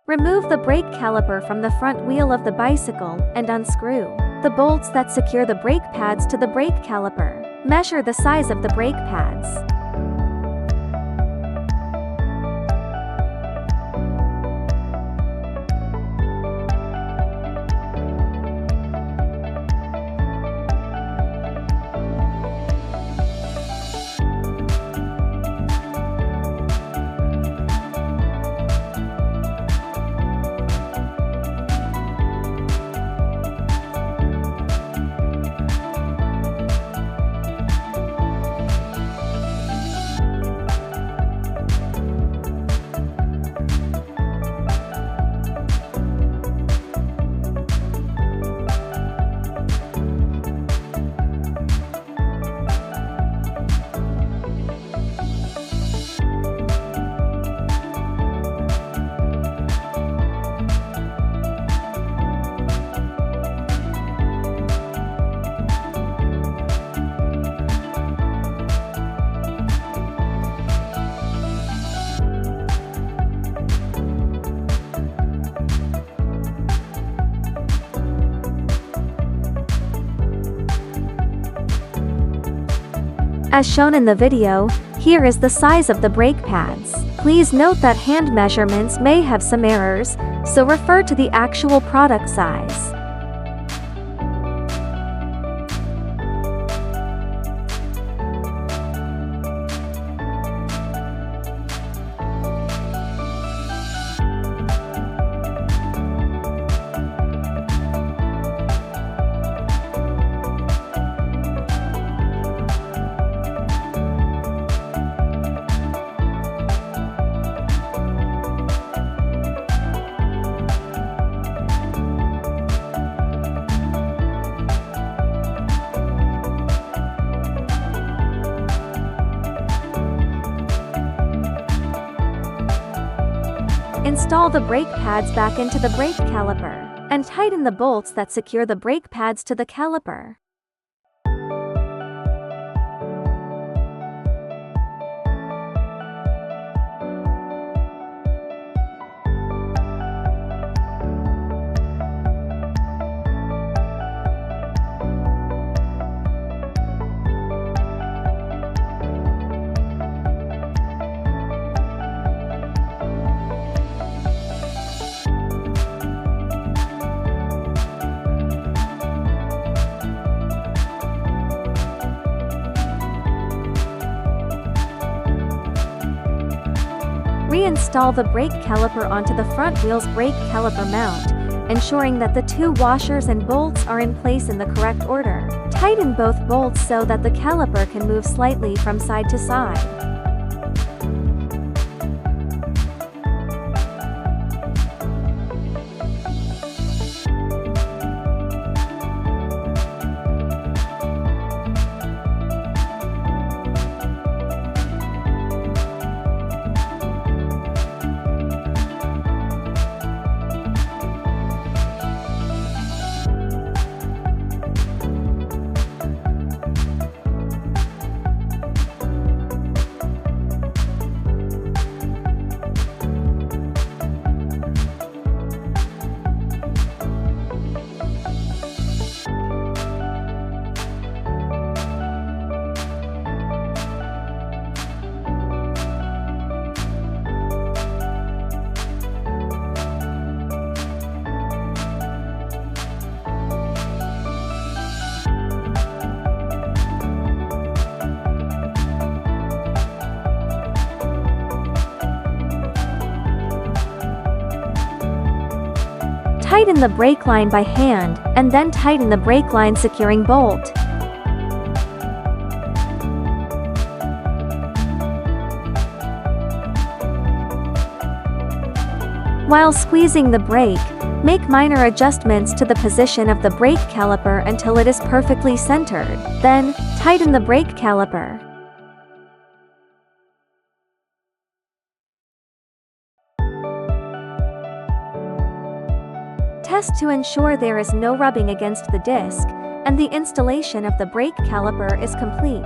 Remove the brake caliper from the front wheel of the bicycle and unscrew the bolts that secure the brake pads to the brake caliper. Measure the size of the brake pads. As shown in the video, here is the size of the brake pads. Please note that hand measurements may have some errors, so refer to the actual product size. Install the brake pads back into the brake caliper, and tighten the bolts that secure the brake pads to the caliper. Reinstall the brake caliper onto the front wheel's brake caliper mount, ensuring that the two washers and bolts are in place in the correct order. Tighten both bolts so that the caliper can move slightly from side to side. Tighten the brake line by hand, and then tighten the brake line securing bolt. While squeezing the brake, make minor adjustments to the position of the brake caliper until it is perfectly centered. Then, tighten the brake caliper. Test to ensure there is no rubbing against the disc, and the installation of the brake caliper is complete.